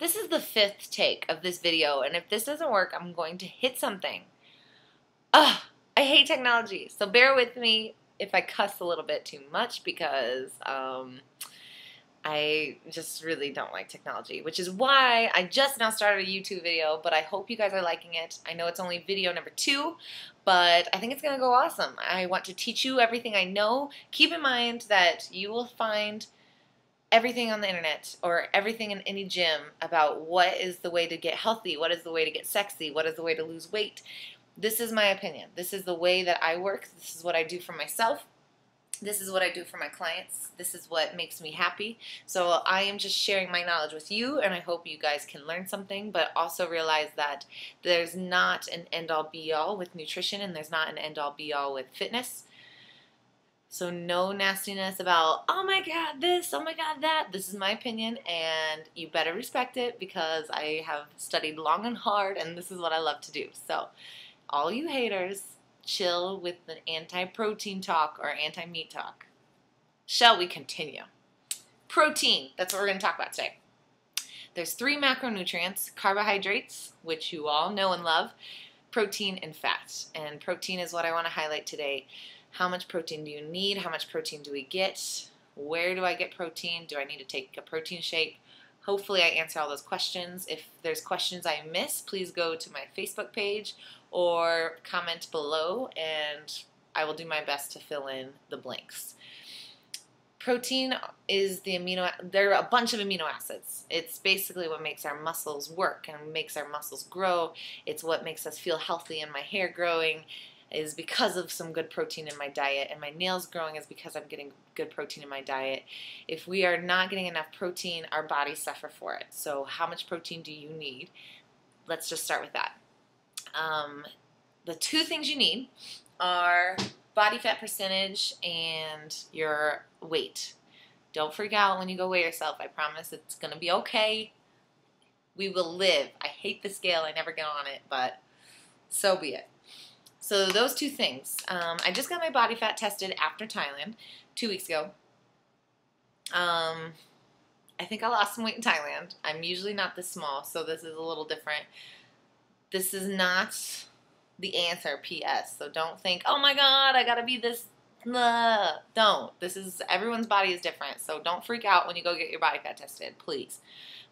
This is the 5th take of this video, and if this doesn't work, I'm going to hit something. Ugh, I hate technology, so bear with me if I cuss a little bit too much because I just really don't like technology, which is why I just now started a YouTube video, but I hope you guys are liking it. I know it's only video number 2, but I think it's going to go awesome. I want to teach you everything I know. Keep in mind that you will find everything on the internet or everything in any gym about what is the way to get healthy, what is the way to get sexy, what is the way to lose weight. This is my opinion. This is the way that I work. This is what I do for myself. This is what I do for my clients. This is what makes me happy. So I am just sharing my knowledge with you, and I hope you guys can learn something, but also realize that there's not an end-all be-all with nutrition, and there's not an end-all be-all with fitness. So no nastiness about, oh my God, this, oh my God, that. This is my opinion, and you better respect it because I have studied long and hard, and this is what I love to do. So all you haters, chill with the anti-protein talk or anti-meat talk. Shall we continue? Protein, that's what we're going to talk about today. There's 3 macronutrients: carbohydrates, which you all know and love, protein, and fat. And protein is what I want to highlight today. How much protein do you need? How much protein do we get? Where do I get protein? Do I need to take a protein shake? Hopefully I answer all those questions. If there's questions I miss, please go to my Facebook page or comment below, and I will do my best to fill in the blanks. Protein is there are a bunch of amino acids. It's basically what makes our muscles work and makes our muscles grow. It's what makes us feel healthy and my hair growing is because of some good protein in my diet, and my nails growing is because I'm getting good protein in my diet. If we are not getting enough protein, our bodies suffer for it. So how much protein do you need? Let's just start with that. The 2 things you need are body fat percentage and your weight. Don't freak out when you go weigh yourself. I promise it's going to be okay. We will live. I hate the scale. I never get on it, but so be it. So those 2 things. I just got my body fat tested after Thailand 2 weeks ago. I think I lost some weight in Thailand. I'm usually not this small, so this is a little different. This is not the answer, P.S. So don't think, oh my God, I gotta be this. Don't. Everyone's body is different, so don't freak out when you go get your body fat tested, please.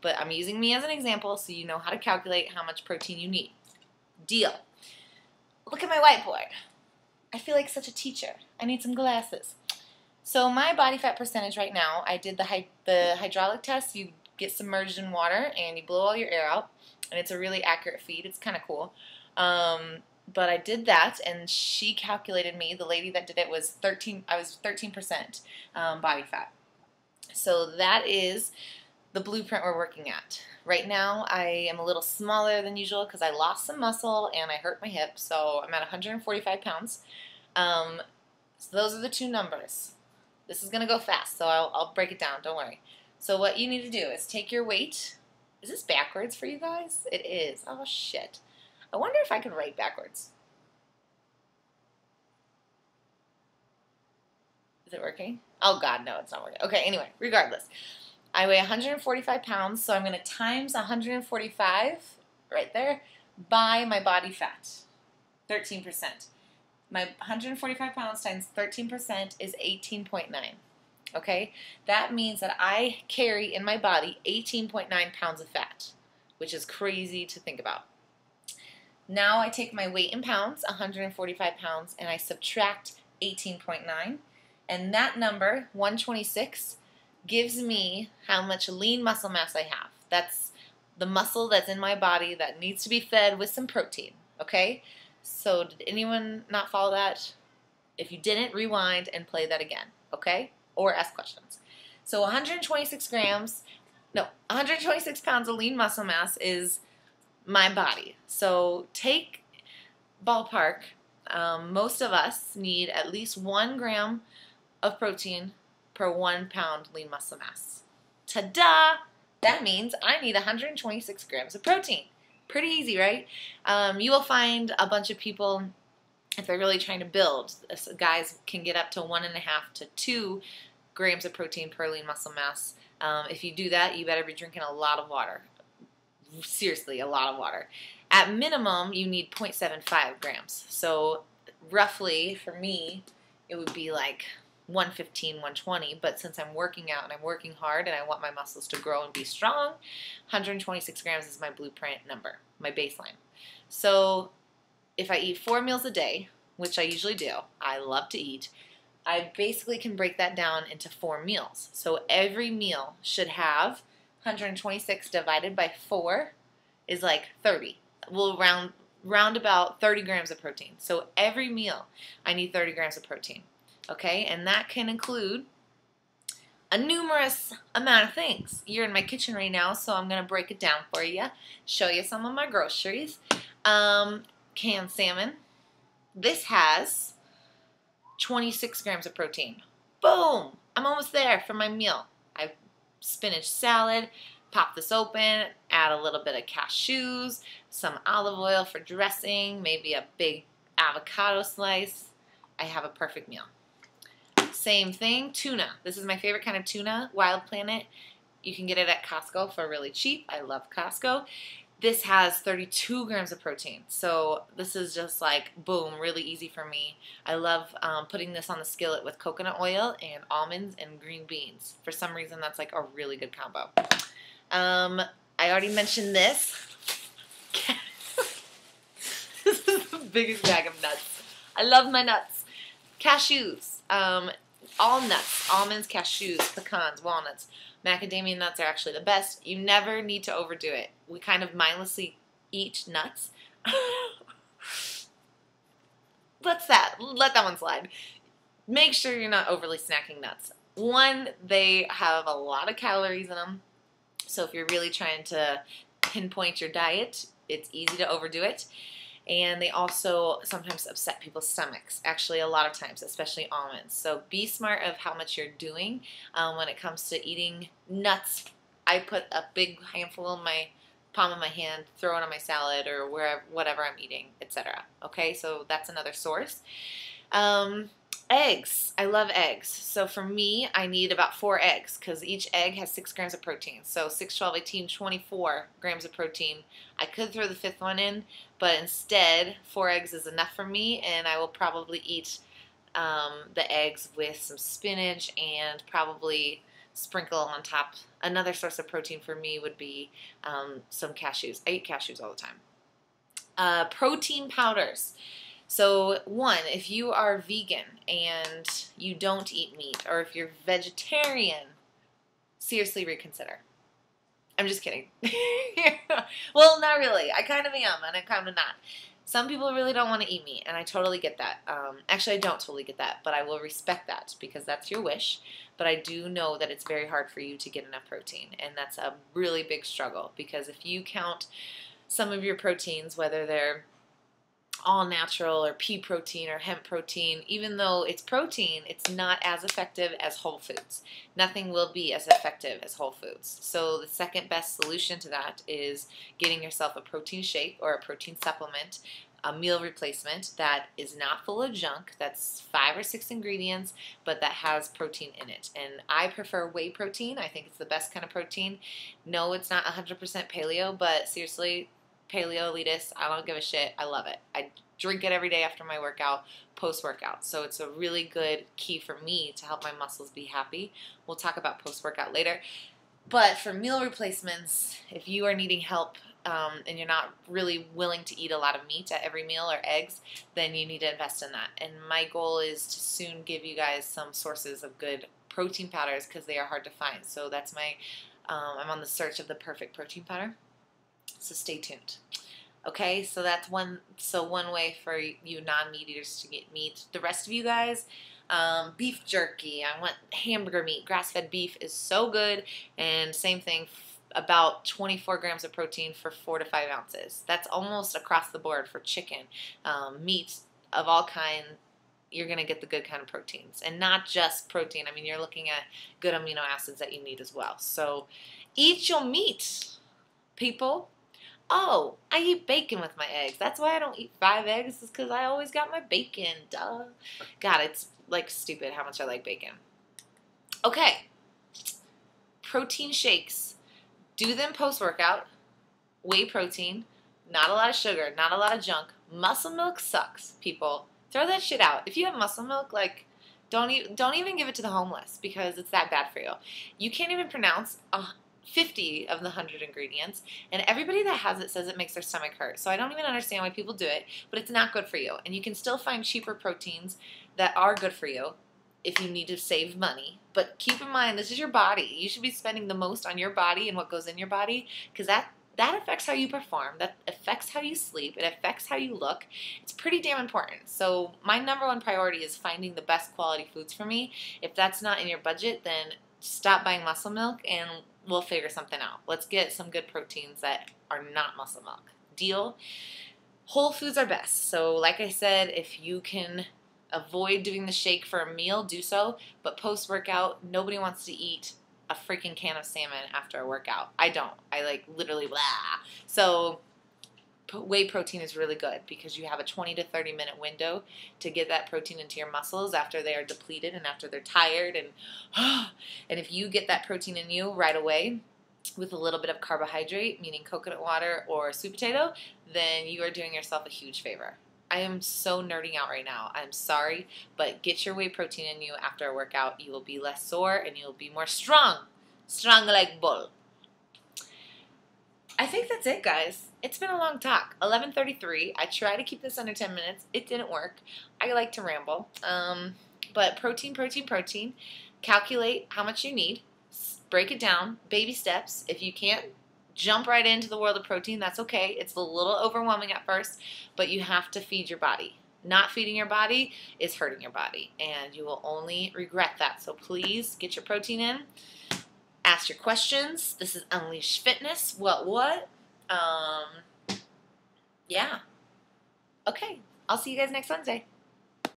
But I'm using me as an example so you know how to calculate how much protein you need. Deal. Look at my whiteboard. I feel like such a teacher. I need some glasses. So my body fat percentage right now, I did the hydraulic test. You get submerged in water and you blow all your air out, and it's a really accurate feed. It's kind of cool. But I did that, and she calculated me. The lady that did it was 13. I was 13% body fat. So that is the blueprint we're working at. Right now, I am a little smaller than usual because I lost some muscle and I hurt my hip, so I'm at 145 pounds. So those are the 2 numbers. This is going to go fast, so I'll break it down, don't worry. So what you need to do is take your weight. Is this backwards for you guys? It is. Oh, shit. I wonder if I could write backwards. Is it working? Oh, God, no, it's not working. Okay, anyway, regardless. I weigh 145 pounds, so I'm going to times 145 right there by my body fat, 13%. My 145 pounds times 13% is 18.9. Okay? That means that I carry in my body 18.9 pounds of fat, which is crazy to think about. Now I take my weight in pounds, 145 pounds, and I subtract 18.9, and that number, 126, gives me how much lean muscle mass I have. That's the muscle that's in my body that needs to be fed with some protein, okay? So did anyone not follow that? If you didn't, rewind and play that again, okay? Or ask questions. So 126 pounds of lean muscle mass is my body. So take ballpark, most of us need at least 1 gram of protein per 1 pound lean muscle mass. Ta-da! That means I need 126 grams of protein. Pretty easy, right? You will find a bunch of people, if they're really trying to build, guys can get up to 1.5 to 2 grams of protein per lean muscle mass. If you do that, you better be drinking a lot of water. seriously a lot of water. At minimum, you need 0.75 grams. So roughly, for me, it would be like 115, 120, but since I'm working out and I'm working hard and I want my muscles to grow and be strong, 126 grams is my blueprint number, my baseline. So if I eat 4 meals a day, which I usually do, I love to eat, I basically can break that down into 4 meals. So every meal should have 126 divided by 4 is like 30. We'll round about 30 grams of protein. So every meal I need 30 grams of protein. Okay, and that can include a numerous amount of things. You're in my kitchen right now, so I'm going to break it down for you, show you some of my groceries. Canned salmon. This has 26 grams of protein. Boom! I'm almost there for my meal. I have spinach salad. Pop this open, add a little bit of cashews, some olive oil for dressing, maybe a big avocado slice. I have a perfect meal. Same thing, tuna. This is my favorite kind of tuna, Wild Planet. You can get it at Costco for really cheap. I love Costco. This has 32 grams of protein. So this is just like, boom, really easy for me. I love putting this on the skillet with coconut oil and almonds and green beans. For some reason, that's like a really good combo. I already mentioned this. This is the biggest bag of nuts. I love my nuts. Cashews. All nuts, almonds, cashews, pecans, walnuts, macadamia nuts are actually the best. You never need to overdo it. We kind of mindlessly eat nuts. Let that one slide. Make sure you're not overly snacking nuts. One, they have a lot of calories in them. So if you're really trying to pinpoint your diet, it's easy to overdo it. And they also sometimes upset people's stomachs, actually a lot of times, especially almonds. So be smart of how much you're doing when it comes to eating nuts. I put a big handful in my palm of my hand, throw it on my salad or wherever, whatever I'm eating, etc. Okay, so that's another source. Eggs. I love eggs. So for me, I need about 4 eggs because each egg has 6 grams of protein. So 6, 12, 18, 24 grams of protein. I could throw the 5th one in, but instead 4 eggs is enough for me, and I will probably eat the eggs with some spinach and probably sprinkle on top. Another source of protein for me would be some cashews. I eat cashews all the time. Protein powders. So one, if you are vegan and you don't eat meat, or if you're vegetarian, seriously reconsider. I'm just kidding. Well, not really. I kind of am, and I kind of not. Some people really don't want to eat meat, and I totally get that. Actually, I don't totally get that, but I will respect that because that's your wish. But I do know that it's very hard for you to get enough protein, and that's a really big struggle because if you count some of your proteins, whether they're all natural or pea protein or hemp protein, even though it's protein, it's not as effective as whole foods. Nothing will be as effective as whole foods. So the second best solution to that is getting yourself a protein shake or a protein supplement, a meal replacement that is not full of junk, that's 5 or 6 ingredients, but that has protein in it. And I prefer whey protein. I think it's the best kind of protein. No, it's not 100% paleo, but seriously, paleo elitist, I don't give a shit. I love it. I drink it every day after my workout, post-workout. So it's a really good key for me to help my muscles be happy. We'll talk about post-workout later. But for meal replacements, if you are needing help and you're not really willing to eat a lot of meat at every meal or eggs, then you need to invest in that. And my goal is to soon give you guys some sources of good protein powders because they are hard to find. So that's my, I'm on the search of the perfect protein powder. So stay tuned. Okay, so that's one way for you non-meat eaters to get meat. The rest of you guys, beef jerky. I want hamburger meat. Grass-fed beef is so good. And same thing, about 24 grams of protein for 4 to 5 ounces. That's almost across the board for chicken. Meat of all kinds, you're going to get the good kind of proteins. And not just protein. I mean, you're looking at good amino acids that you need as well. So eat your meat, people. Oh, I eat bacon with my eggs. That's why I don't eat 5 eggs, is because I always got my bacon. Duh. God, it's like stupid how much I like bacon. Okay. Protein shakes. Do them post-workout. whey protein, not a lot of sugar, not a lot of junk. Muscle milk sucks, people. Throw that shit out. If you have muscle milk, like, don't even give it to the homeless because it's that bad for you. You can't even pronounce 50 of the 100 ingredients, and everybody that has it says it makes their stomach hurt. So I don't even understand why people do it, but it's not good for you. And you can still find cheaper proteins that are good for you if you need to save money. But keep in mind, this is your body. You should be spending the most on your body and what goes in your body, because that affects how you perform. That affects how you sleep. It affects how you look. It's pretty damn important. So my number one priority is finding the best quality foods for me. If that's not in your budget, then stop buying muscle milk and we'll figure something out. Let's get some good proteins that are not muscle milk. Deal? Whole foods are best. So like I said, if you can avoid doing the shake for a meal, do so. But post-workout, nobody wants to eat a freaking can of salmon after a workout. I don't. I like literally blah. So whey protein is really good because you have a 20 to 30 minute window to get that protein into your muscles after they are depleted and after they're tired. And if you get that protein in you right away with a little bit of carbohydrate, meaning coconut water or sweet potato, then you are doing yourself a huge favor. I am so nerding out right now. I'm sorry, but get your whey protein in you after a workout. You will be less sore and you'll be more strong. Strong like bull. I think that's it, guys. It's been a long talk. 11:33. I try to keep this under 10 minutes. It didn't work. I like to ramble. But protein, protein, protein. Calculate how much you need. Break it down. Baby steps. If you can't jump right into the world of protein, that's okay. It's a little overwhelming at first, but you have to feed your body. Not feeding your body is hurting your body, and you will only regret that. So please get your protein in. Ask your questions. This is Unleash Fitness. What? Yeah. Okay. I'll see you guys next Wednesday.